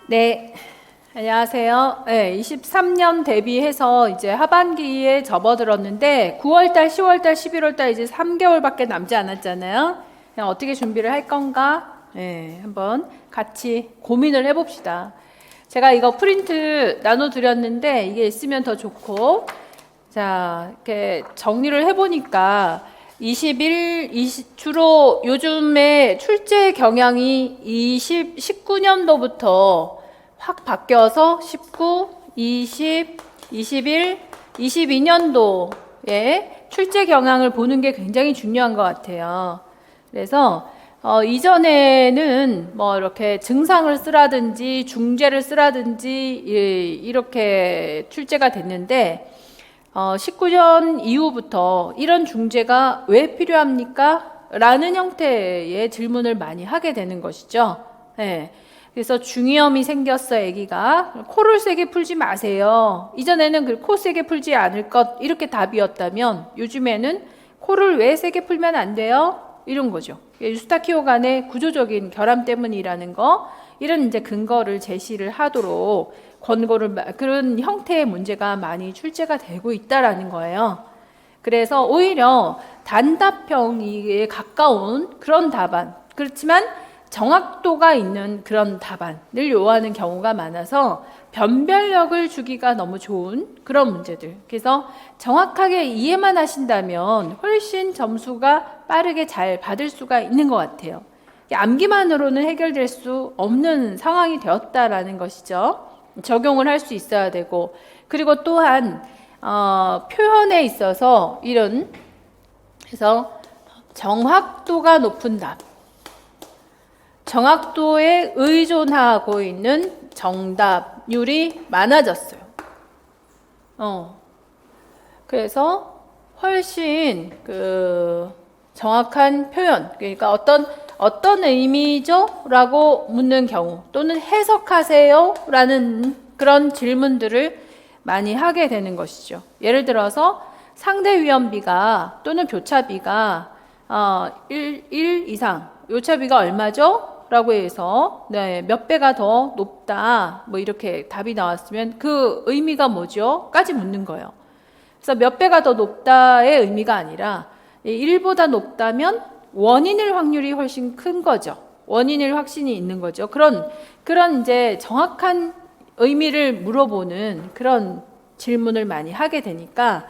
네, 안녕하세요. 네, 23년 대비해서 이제 하반기에 접어들었는데 9월달, 10월달, 11월달 이제 3개월밖에 남지 않았잖아요. 그냥 어떻게 준비를 할 건가? 네, 한번 같이 고민을 해봅시다. 제가 이거 프린트 나눠드렸는데 이게 있으면 더 좋고, 자, 이렇게 정리를 해보니까 20, 요즘에 출제 경향이 19년도부터 확 바뀌어서 19, 20, 21, 22년도에 출제 경향을 보는 게 굉장히 중요한 것 같아요. 그래서 이전에는 뭐 이렇게 증상을 쓰라든지 중재를 쓰라든지 이렇게 출제가 됐는데 19년 이후부터 이런 중재가 왜 필요합니까? 라는 형태의 질문을 많이 하게 되는 것이죠. 네. 그래서 중이염이 생겼어, 아기가. 코를 세게 풀지 마세요. 이전에는 그 코 세게 풀지 않을 것, 이렇게 답이었다면 요즘에는 코를 왜 세게 풀면 안 돼요? 이런 거죠. 유스타키오 간의 구조적인 결함 때문이라는 거, 이런 이제 근거를 제시를 하도록 권고를, 그런 형태의 문제가 많이 출제가 되고 있다라는 거예요. 그래서 오히려 단답형에 가까운 그런 답안, 그렇지만 정확도가 있는 그런 답안을 요하는 경우가 많아서 변별력을 주기가 너무 좋은 그런 문제들. 그래서 정확하게 이해만 하신다면 훨씬 점수가 빠르게 잘 받을 수가 있는 것 같아요. 암기만으로는 해결될 수 없는 상황이 되었다라는 것이죠. 적용을 할 수 있어야 되고, 그리고 또한 표현에 있어서 이런, 그래서 정확도가 높은 답, 정확도에 의존하고 있는 정답률이 많아졌어요. 그래서 훨씬 그 정확한 표현, 그러니까 어떤 의미죠? 라고 묻는 경우, 또는 해석하세요? 라는 그런 질문들을 많이 하게 되는 것이죠. 예를 들어서 상대 위험비가 또는 교차비가 1 이상, 요차비가 얼마죠? 라고 해서 몇 배가 더 높다, 뭐 이렇게 답이 나왔으면 그 의미가 뭐죠? 까지 묻는 거예요. 그래서 몇 배가 더 높다의 의미가 아니라 1보다 높다면 원인일 확률이 훨씬 큰 거죠. 원인일 확신이 있는 거죠. 그런 이제 정확한 의미를 물어보는 그런 질문을 많이 하게 되니까,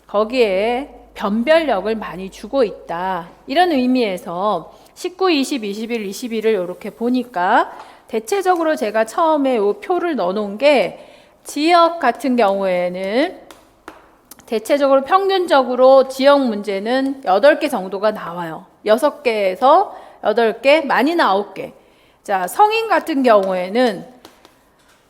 거기에 변별력을 많이 주고 있다. 이런 의미에서 19, 20, 21, 22를 이렇게 보니까 대체적으로 제가 처음에 이 표를 넣어놓은 게 지역 같은 경우에는 대체적으로 평균적으로 지역 문제는 8개 정도가 나와요. 6개에서 8개, 많이는 9개. 자, 성인 같은 경우에는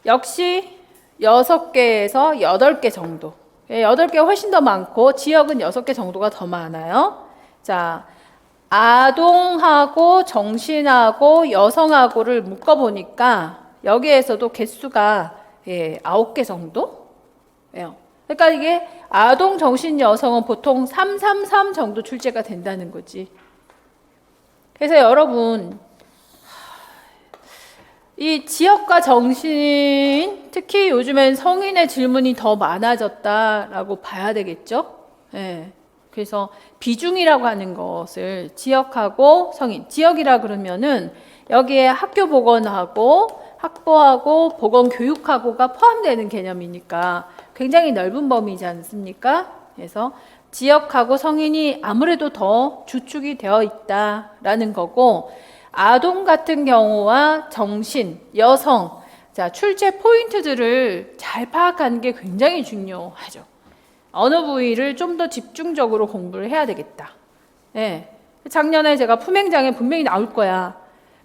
역시 6개에서 8개 정도. 8개 훨씬 더 많고 지역은 6개 정도가 더 많아요. 자, 아동하고 정신하고 여성하고를 묶어보니까 여기에서도 개수가 9개 정도예요. 그러니까 이게 아동, 정신, 여성은 보통 333 정도 출제가 된다는 거지. 그래서 여러분, 이 지역과 정신, 특히 요즘엔 성인의 질문이 더 많아졌다라고 봐야 되겠죠? 그래서 비중이라고 하는 것을 지역하고 성인, 지역이라 그러면은 여기에 학교 보건하고 학부하고 보건교육하고가 포함되는 개념이니까 굉장히 넓은 범위이지 않습니까? 그래서 지역하고 성인이 아무래도 더 주축이 되어 있다라는 거고, 아동 같은 경우와 정신, 여성, 자, 출제 포인트들을 잘 파악하는 게 굉장히 중요하죠. 어느 부위를 좀 더 집중적으로 공부를 해야 되겠다. 작년에 제가 품행장에 분명히 나올 거야.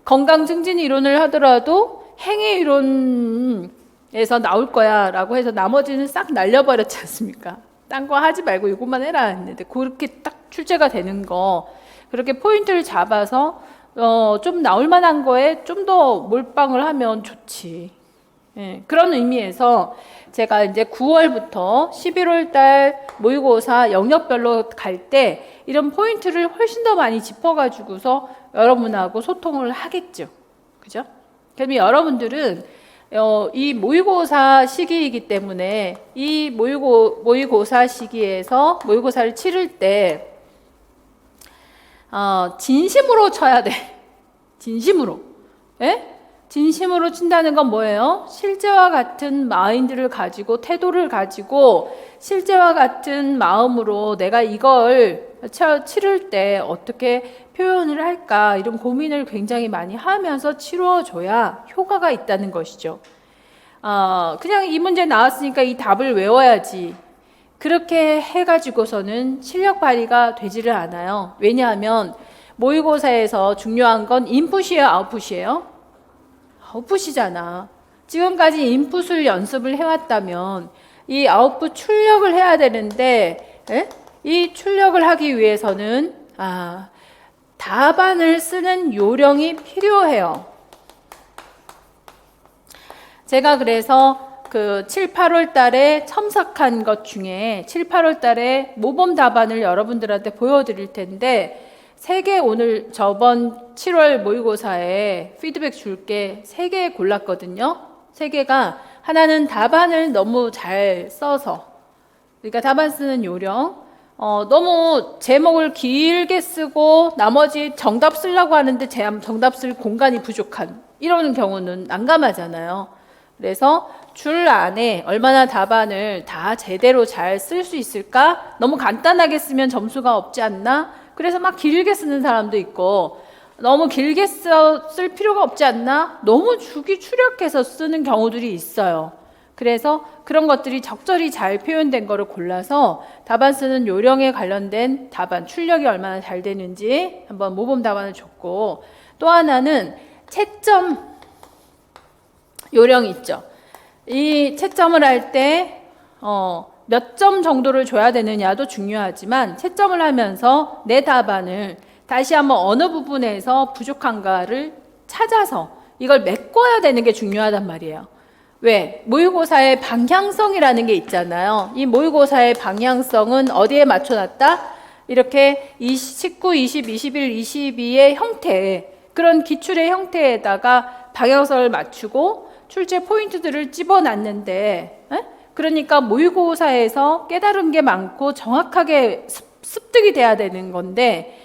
건강 증진 이론을 하더라도 행위 이론에서 나올 거야 라고 해서 나머지는 싹 날려버렸지 않습니까? 딴 거 하지 말고 이것만 해라 했는데 그렇게 딱 출제가 되는 거, 그렇게 포인트를 잡아서 좀 나올 만한 거에 좀 더 몰빵을 하면 좋지. 그런 의미에서 제가 이제 9월부터 11월 달 모의고사 영역별로 갈 때 이런 포인트를 훨씬 더 많이 짚어가지고서 여러분하고 소통을 하겠죠. 그죠? 그러면 여러분들은 이 모의고사 시기이기 때문에 이 모의고사 시기에서 모의고사를 치를 때 진심으로 쳐야 돼. 진심으로. 예? 진심으로 친다는 건 뭐예요? 실제와 같은 마인드를 가지고, 태도를 가지고, 실제와 같은 마음으로 내가 이걸 치를 때 어떻게 표현을 할까, 이런 고민을 굉장히 많이 하면서 치러줘야 효과가 있다는 것이죠. 그냥 이 문제 나왔으니까 이 답을 외워야지. 그렇게 해가지고서는 실력 발휘가 되지를 않아요. 왜냐하면 모의고사에서 중요한 건 인풋이에요, 아웃풋이에요? 아웃풋이잖아. 지금까지 인풋을 연습을 해왔다면 이 아웃풋 출력을 해야 되는데, 이 출력을 하기 위해서는 답안을 쓰는 요령이 필요해요. 제가 그래서 그 7, 8월 달에 첨삭한 것 중에 7, 8월 달에 모범 답안을 여러분들한테 보여드릴 텐데, 3개 오늘 저번 7월 모의고사에 피드백 줄게 3개 골랐거든요. 3개가 하나는 답안을 너무 잘 써서, 그러니까 답안 쓰는 요령, 너무 제목을 길게 쓰고 나머지 정답 쓰려고 하는데 정답 쓸 공간이 부족한 이런 경우는 난감하잖아요. 그래서 줄 안에 얼마나 답안을 다 제대로 잘 쓸 수 있을까? 너무 간단하게 쓰면 점수가 없지 않나? 그래서 막 길게 쓰는 사람도 있고, 너무 길게 쓸 필요가 없지 않나? 너무 주기 추력해서 쓰는 경우들이 있어요. 그래서 그런 것들이 적절히 잘 표현된 거를 골라서 답안 쓰는 요령에 관련된 답안 출력이 얼마나 잘 되는지 한번 모범 답안을 줬고, 또 하나는 채점 요령이 있죠. 이 채점을 할 때 몇 점 정도를 줘야 되느냐도 중요하지만, 채점을 하면서 내 답안을 다시 한번 어느 부분에서 부족한가를 찾아서 이걸 메꿔야 되는 게 중요하단 말이에요. 왜? 모의고사의 방향성이라는 게 있잖아요. 이 모의고사의 방향성은 어디에 맞춰놨다? 이렇게 19, 20, 21, 22의 형태, 그런 기출의 형태에다가 방향성을 맞추고 출제 포인트들을 집어놨는데, 그러니까 모의고사에서 깨달은 게 많고 정확하게 습득이 돼야 되는 건데,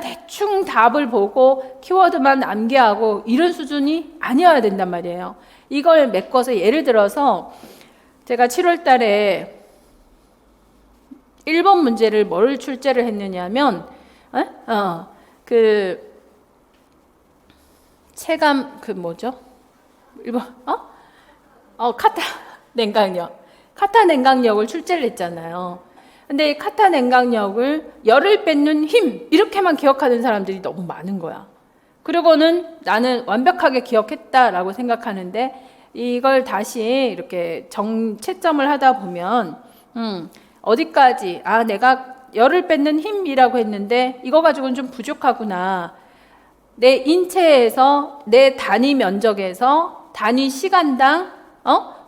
대충 답을 보고 키워드만 암기하고 이런 수준이 아니어야 된단 말이에요. 이걸 메꿔서, 예를 들어서 제가 7월 달에 1번 문제를 뭘 출제를 했느냐면, 체감, 뭐죠? 1번, 카타 냉각력. 카타 냉각력을 출제를 했잖아요. 근데 이 카타 냉각력을 열을 뺏는 힘, 이렇게만 기억하는 사람들이 너무 많은 거야. 그리고는 나는 완벽하게 기억했다라고 생각하는데, 이걸 다시 이렇게 채점을 하다 보면, 어디까지, 내가 열을 뺏는 힘이라고 했는데, 이거 가지고는 좀 부족하구나. 내 인체에서, 내 단위 면적에서, 단위 시간당,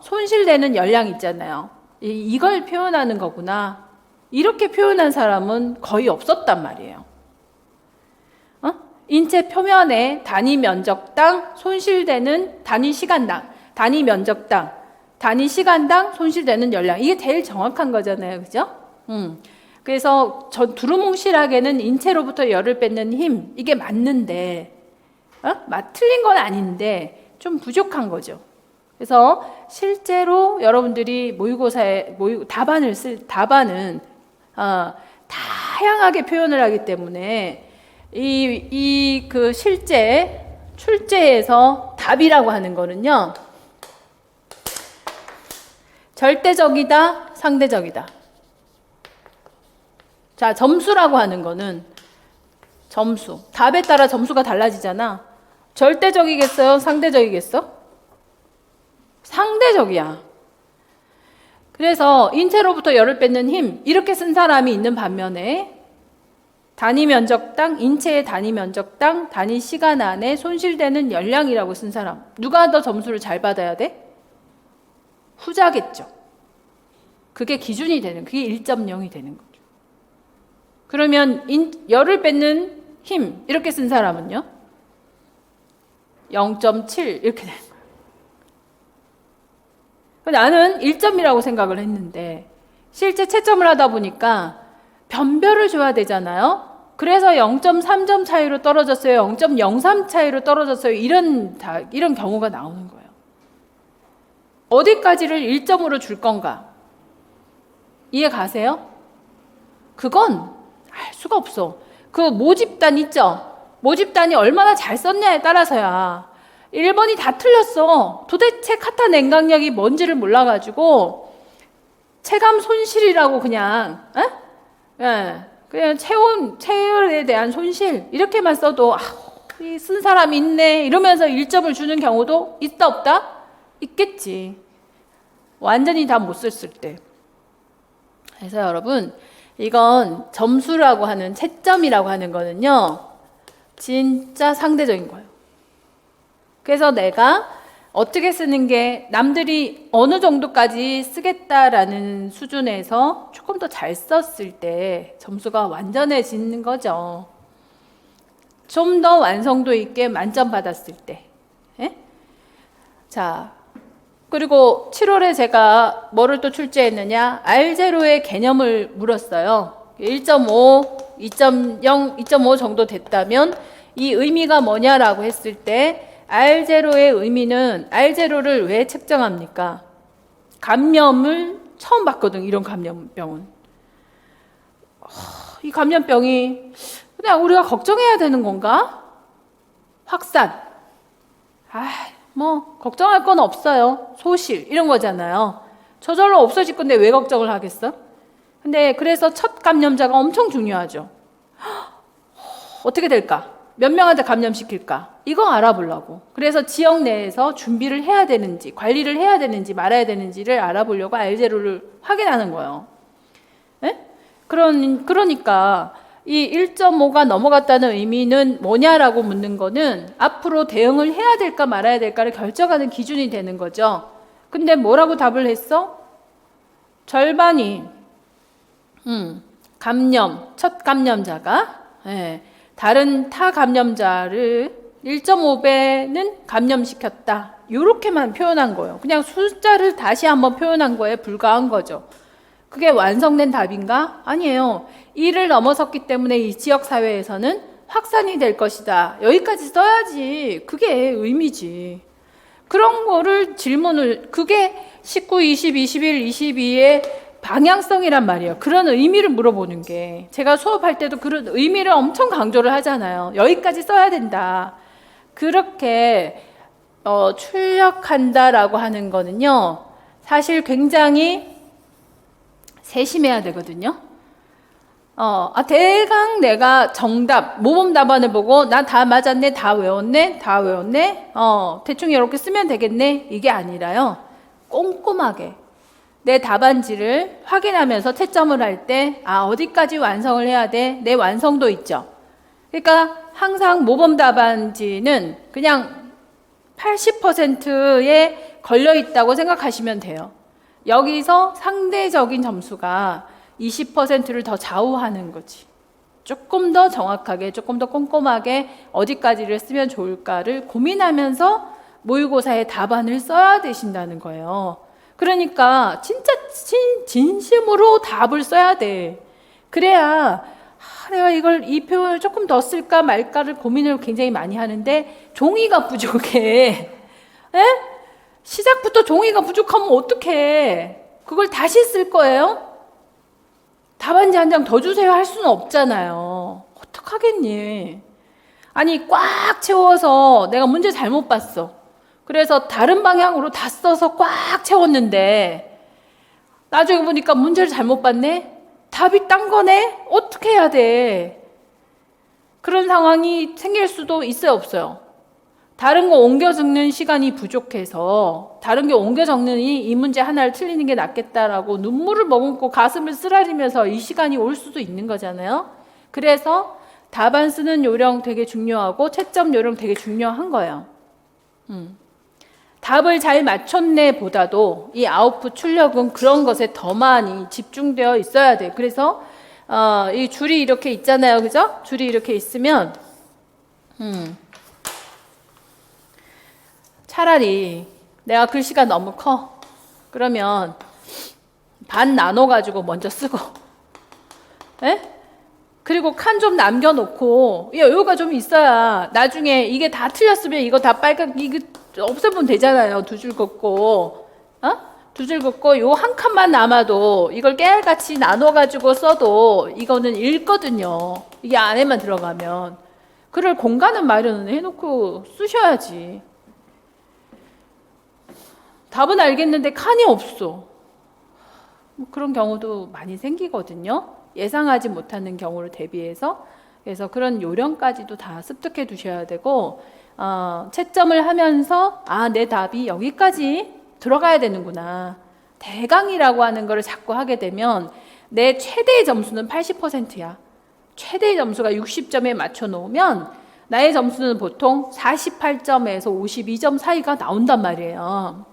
손실되는 열량 있잖아요. 이걸 표현하는 거구나. 이렇게 표현한 사람은 거의 없었단 말이에요. 인체 표면에 단위 면적당 손실되는 단위 시간당, 단위 면적당, 단위 시간당 손실되는 열량. 이게 제일 정확한 거잖아요. 그죠? 그래서 두루뭉실하게는 인체로부터 열을 뺏는 힘, 이게 맞는데, 틀린 건 아닌데, 좀 부족한 거죠. 그래서 실제로 여러분들이 모의고사에 답안은 다양하게 표현을 하기 때문에 그 출제에서 답이라고 하는 거는요, 절대적이다, 상대적이다. 자, 점수라고 하는 거는 점수. 답에 따라 점수가 달라지잖아. 절대적이겠어요? 상대적이겠어? 상대적이야. 그래서 인체로부터 열을 뺏는 힘, 이렇게 쓴 사람이 있는 반면에 단위 면적당, 인체의 단위 면적당, 단위 시간 안에 손실되는 열량이라고 쓴 사람, 누가 더 점수를 잘 받아야 돼? 후자겠죠. 그게 기준이 되는, 그게 1.0이 되는 거죠. 그러면 열을 뺏는 힘, 이렇게 쓴 사람은요? 0.7 이렇게 되는 거예요. 나는 1점이라고 생각을 했는데 실제 채점을 하다 보니까 변별을 줘야 되잖아요. 그래서 0.3점 차이로 떨어졌어요. 0.03 차이로 떨어졌어요. 이런 경우가 나오는 거예요. 어디까지를 1점으로 줄 건가? 이해 가세요? 그건 알 수가 없어. 그 모집단 있죠? 모집단이 얼마나 잘 썼냐에 따라서야. 1번이 다 틀렸어. 도대체 카타 냉각력이 뭔지를 몰라가지고 체감 손실이라고 그냥 그냥 체열에 대한 손실 이렇게만 써도 쓴 사람이 있네 이러면서 1점을 주는 경우도 있다 없다? 있겠지. 완전히 다 못 썼을 때. 그래서 여러분 이건 점수라고 하는 채점이라고 하는 거는요 진짜 상대적인 거예요. 그래서 내가 어떻게 쓰는 게 남들이 어느 정도까지 쓰겠다라는 수준에서 조금 더 잘 썼을 때 점수가 완전해지는 거죠. 좀 더 완성도 있게 만점 받았을 때. 예? 자, 그리고 7월에 제가 뭐를 또 출제했느냐? R0의 개념을 물었어요. 1.5, 2.0, 2.5 정도 됐다면 이 의미가 뭐냐라고 했을 때 R0의 의미는 R0를 왜 측정합니까? 감염을 처음 봤거든. 이런 감염병은. 이 감염병이 그냥 우리가 걱정해야 되는 건가? 확산. 뭐 걱정할 건 없어요. 소실 이런 거잖아요. 저절로 없어질 건데 왜 걱정을 하겠어? 근데 그래서 첫 감염자가 엄청 중요하죠. 어떻게 될까? 몇 명한테 감염시킬까? 이거 알아보려고. 그래서 지역 내에서 준비를 해야 되는지, 관리를 해야 되는지 말아야 되는지를 알아보려고 R0를 확인하는 거예요. 네? 그러니까 이 1.5가 넘어갔다는 의미는 뭐냐라고 묻는 거는 앞으로 대응을 해야 될까 말아야 될까를 결정하는 기준이 되는 거죠. 근데 뭐라고 답을 했어? 절반이 첫 감염자가 다른 타 감염자를 1.5배는 감염시켰다. 이렇게만 표현한 거예요. 그냥 숫자를 다시 한번 표현한 거에 불과한 거죠. 그게 완성된 답인가? 아니에요. 1을 넘어섰기 때문에 이 지역사회에서는 확산이 될 것이다. 여기까지 써야지. 그게 의미지. 그런 거를 그게 19, 20, 21, 22의 방향성이란 말이에요. 그런 의미를 물어보는 게. 제가 수업할 때도 그런 의미를 엄청 강조를 하잖아요. 여기까지 써야 된다. 그렇게 출력한다라고 하는 거는요. 사실 굉장히 세심해야 되거든요. 대강 내가 정답, 모범 답안을 보고 나 다 맞았네, 다 외웠네, 대충 이렇게 쓰면 되겠네. 이게 아니라요. 꼼꼼하게 내 답안지를 확인하면서 채점을 할 때 어디까지 완성을 해야 돼? 내 완성도 있죠. 그러니까 항상 모범 답안지는 그냥 80%에 걸려 있다고 생각하시면 돼요. 여기서 상대적인 점수가 20%를 더 좌우하는 거지. 조금 더 정확하게, 조금 더 꼼꼼하게 어디까지를 쓰면 좋을까를 고민하면서 모의고사에 답안을 써야 되신다는 거예요. 그러니까 진짜 진심으로 답을 써야 돼. 그래야 내가 이 표현을 조금 더 쓸까 말까를 고민을 굉장히 많이 하는데 종이가 부족해. 시작부터 종이가 부족하면 어떡해. 그걸 다시 쓸 거예요? 답안지 한 장 더 주세요 할 수는 없잖아요. 어떡하겠니? 아니 꽉 채워서 내가 문제 잘못 봤어. 그래서 다른 방향으로 다 써서 꽉 채웠는데 나중에 보니까 문제를 잘못 봤네? 답이 딴 거네? 어떻게 해야 돼? 그런 상황이 생길 수도 있어요, 없어요? 다른 거 옮겨 적는 시간이 부족해서 다른 게 옮겨 적느니 이 문제 하나를 틀리는 게 낫겠다라고 눈물을 머금고 가슴을 쓰라리면서 이 시간이 올 수도 있는 거잖아요. 그래서 답안 쓰는 요령 되게 중요하고 채점 요령 되게 중요한 거예요. 답을 잘 맞췄네 보다도 이 아웃풋 출력은 그런 것에 더 많이 집중되어 있어야 돼. 그래서 이 줄이 이렇게 있잖아요, 그죠? 줄이 이렇게 있으면 차라리 내가 글씨가 너무 커. 그러면 반 나눠가지고 먼저 쓰고, 에? 그리고 칸 좀 남겨놓고, 여유가 좀 있어야 나중에 이게 다 틀렸으면 이거 다 빨갛게 이거 없애면 되잖아요. 두 줄 긋고, 두 줄 긋고 요 한 칸만 남아도 이걸 깨알같이 나눠가지고 써도 이거는 읽거든요. 이게 안에만 들어가면. 그럴 공간은 마련을 해놓고 쓰셔야지. 답은 알겠는데 칸이 없어. 뭐 그런 경우도 많이 생기거든요. 예상하지 못하는 경우를 대비해서. 그래서 그런 요령까지도 다 습득해 두셔야 되고, 채점을 하면서 내 답이 여기까지 들어가야 되는구나. 대강이라고 하는 거를 자꾸 하게 되면 내 최대의 점수는 80%야. 최대의 점수가 60점에 맞춰 놓으면 나의 점수는 보통 48점에서 52점 사이가 나온단 말이에요.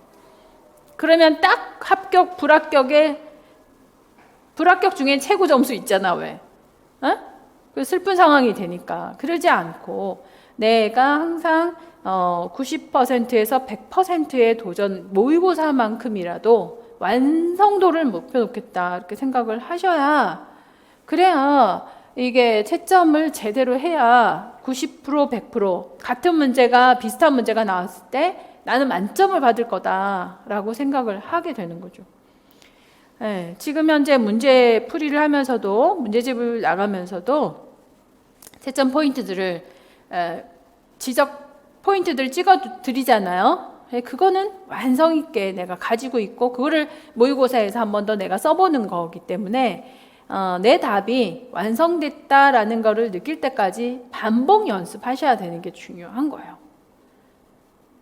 그러면 딱 합격, 불합격 중에 최고 점수 있잖아, 왜? 그 슬픈 상황이 되니까. 그러지 않고 내가 항상 90%에서 100%의 도전, 모의고사만큼이라도 완성도를 목표 놓겠다 이렇게 생각을 하셔야, 그래야 이게 채점을 제대로 해야 90%, 100% 같은 문제가, 비슷한 문제가 나왔을 때 나는 만점을 받을 거다라고 생각을 하게 되는 거죠. 지금 현재 문제 풀이를 하면서도, 문제집을 나가면서도 채점 포인트들을, 지적 포인트들을 찍어 드리잖아요. 그거는 완성 있게 내가 가지고 있고, 그거를 모의고사에서 한 번 더 내가 써보는 거기 때문에 내 답이 완성됐다라는 거를 느낄 때까지 반복 연습하셔야 되는 게 중요한 거예요.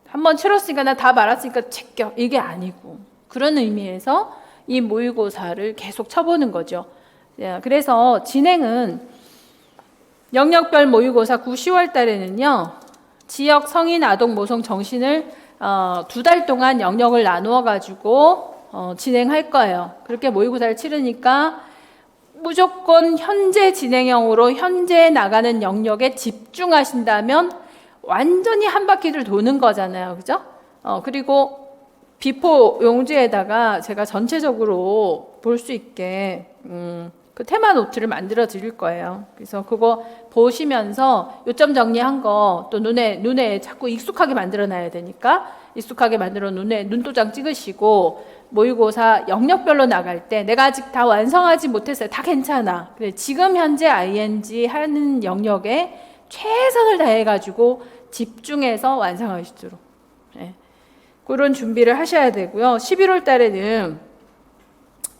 한번 치렀으니까 나 답 알았으니까 제껴, 이게 아니고, 그런 의미에서 이 모의고사를 계속 쳐보는 거죠. 그래서 진행은 영역별 모의고사 9, 10월 달에는요, 지역 성인, 아동, 모성, 정신을 2달 동안 영역을 나누어 가지고 진행할 거예요. 그렇게 모의고사를 치르니까 무조건 현재 진행형으로 현재 나가는 영역에 집중하신다면 완전히 한 바퀴를 도는 거잖아요. 그죠? 그리고 비포 용지에다가 제가 전체적으로 볼 수 있게 그 테마 노트를 만들어 드릴 거예요. 그래서 그거 보시면서 요점 정리한 거 또 눈에 자꾸 익숙하게 만들어 놔야 되니까 익숙하게 만들어 눈도장 찍으시고, 모의고사 영역별로 나갈 때 내가 아직 다 완성하지 못했어요. 다 괜찮아. 그래, 지금 현재 ING 하는 영역에 최선을 다해가지고 집중해서 완성하시도록, 그런 준비를 하셔야 되고요. 11월 달에는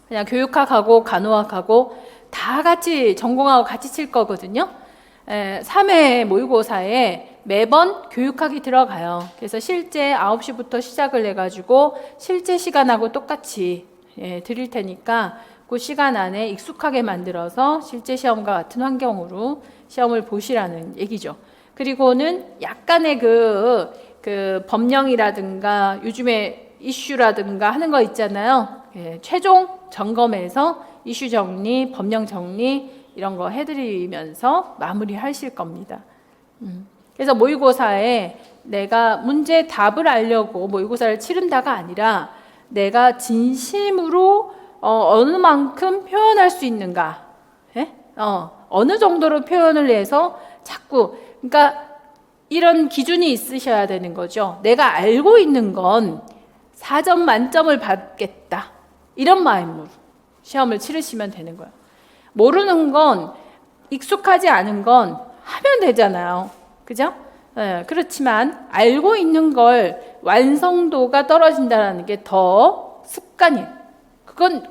그냥 교육학하고 간호학하고 다 같이 전공하고 같이 칠 거거든요. 3회 모의고사에 매번 교육학이 들어가요. 그래서 실제 9시부터 시작을 해가지고 실제 시간하고 똑같이 드릴 테니까 그 시간 안에 익숙하게 만들어서 실제 시험과 같은 환경으로 시험을 보시라는 얘기죠. 그리고는 약간의 그 법령이라든가 요즘에 이슈라든가 하는 거 있잖아요. 최종 점검에서 이슈 정리, 법령 정리 이런 거 해드리면서 마무리하실 겁니다. 그래서 모의고사에 내가 문제 답을 알려고 모의고사를 치른다가 아니라 내가 진심으로 어느 만큼 표현할 수 있는가, 어느 정도로 표현을 해서 자꾸, 그러니까 이런 기준이 있으셔야 되는 거죠. 내가 알고 있는 건 4점 만점을 받겠다, 이런 마음으로 시험을 치르시면 되는 거예요. 모르는 건, 익숙하지 않은 건 하면 되잖아요. 그죠? 그렇지만 알고 있는 걸 완성도가 떨어진다는 게 더 습관이에요. 그건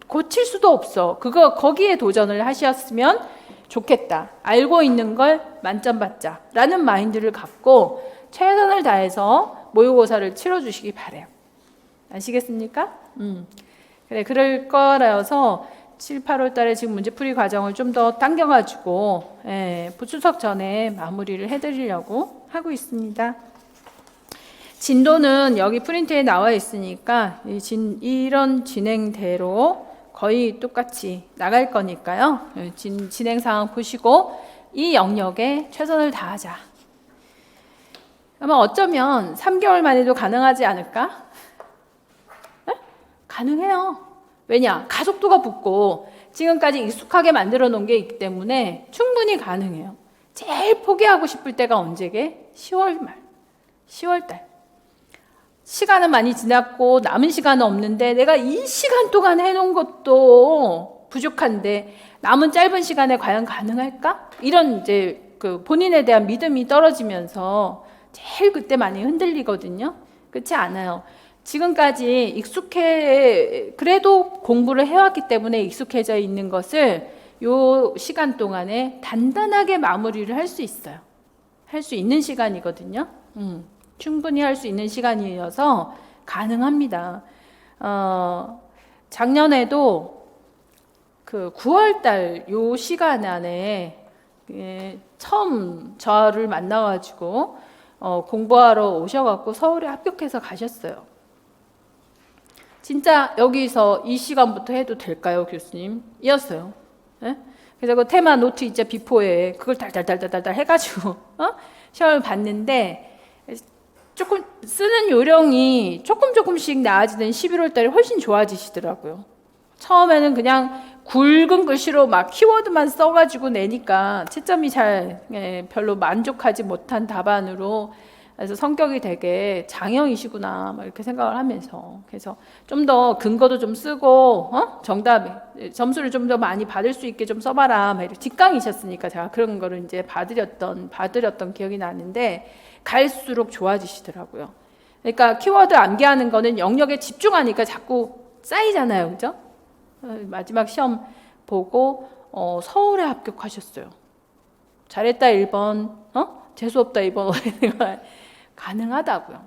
고칠 수도 없어. 거기에 도전을 하셨으면 좋겠다. 알고 있는 걸 만점 받자 라는 마인드를 갖고 최선을 다해서 모의고사를 치러주시기 바래요. 아시겠습니까? 그래, 그럴 거라서 7, 8월 달에 지금 문제풀이 과정을 좀 더 당겨가지고 추석 전에 마무리를 해드리려고 하고 있습니다. 진도는 여기 프린트에 나와 있으니까 이런 진행대로 거의 똑같이 나갈 거니까요. 진행 상황 보시고 이 영역에 최선을 다하자. 아마 어쩌면 3개월 만에도 가능하지 않을까? 에? 가능해요. 왜냐? 가속도가 붙고 지금까지 익숙하게 만들어 놓은 게 있기 때문에 충분히 가능해요. 제일 포기하고 싶을 때가 언제게? 10월 말, 10월 달. 시간은 많이 지났고 남은 시간은 없는데 내가 이 시간 동안 해놓은 것도 부족한데 남은 짧은 시간에 과연 가능할까? 이런 이제 그 본인에 대한 믿음이 떨어지면서 제일 그때 많이 흔들리거든요. 그렇지 않아요. 지금까지 그래도 공부를 해왔기 때문에 익숙해져 있는 것을 요 시간 동안에 단단하게 마무리를 할 수 있어요. 할 수 있는 시간이거든요. 충분히 할 수 있는 시간이어서 가능합니다. 작년에도 그 9월달 요 시간 안에 처음 저를 만나가지고 공부하러 오셔갖고 서울에 합격해서 가셨어요. 진짜 여기서 이 시간부터 해도 될까요, 교수님? 이었어요. 예? 그래서 그 테마 노트 있죠, 비포에 그걸 달달달달달 해가지고 시험을 봤는데 조금 쓰는 요령이 조금씩 나아지는 11월 달에 훨씬 좋아지시더라고요. 처음에는 그냥 굵은 글씨로 막 키워드만 써가지고 내니까 채점이 별로 만족하지 못한 답안으로, 그래서 성격이 되게 장형이시구나 막 이렇게 생각을 하면서, 그래서 좀 더 근거도 좀 쓰고 정답 점수를 좀 더 많이 받을 수 있게 좀 써봐라 막 이렇게 직강이셨으니까 제가 그런 거를 이제 받으렸던 기억이 나는데 갈수록 좋아지시더라고요. 그러니까 키워드 암기하는 거는 영역에 집중하니까 자꾸 쌓이잖아요, 그죠? 마지막 시험 보고 서울에 합격하셨어요. 잘했다 1번, 재수없다 2번 가능하다고요.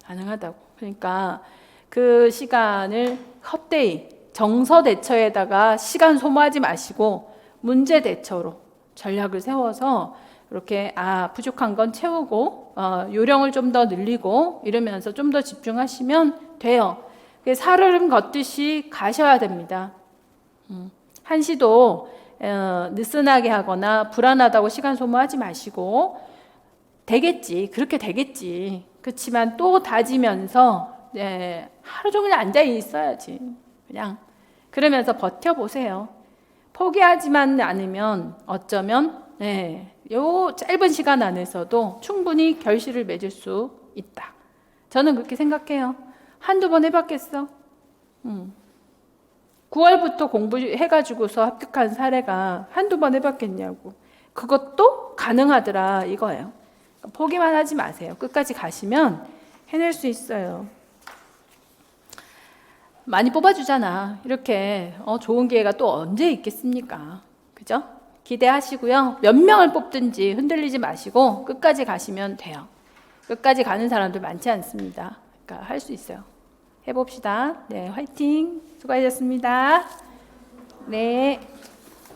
가능하다고. 그러니까 그 시간을 헛되이 정서 대처에다가 시간 소모하지 마시고 문제 대처로 전략을 세워서 이렇게 부족한 건 채우고 요령을 좀 더 늘리고 이러면서 좀 더 집중하시면 돼요. 사르름 걷듯이 가셔야 됩니다. 한시도 느슨하게 하거나 불안하다고 시간 소모하지 마시고 되겠지, 그렇게 되겠지. 그렇지만 또 다지면서 하루 종일 앉아 있어야지. 그냥 그러면서 버텨보세요. 포기하지만 않으면 어쩌면 요 짧은 시간 안에서도 충분히 결실을 맺을 수 있다. 저는 그렇게 생각해요. 한두 번 해봤겠어? 9월부터 공부해가지고서 합격한 사례가 한두 번 해봤겠냐고. 그것도 가능하더라 이거예요. 포기만 하지 마세요. 끝까지 가시면 해낼 수 있어요. 많이 뽑아주잖아. 이렇게 좋은 기회가 또 언제 있겠습니까? 그죠? 기대하시고요. 몇 명을 뽑든지 흔들리지 마시고 끝까지 가시면 돼요. 끝까지 가는 사람들 많지 않습니다. 그러니까 할 수 있어요. 해봅시다. 네, 화이팅! 수고하셨습니다. 네.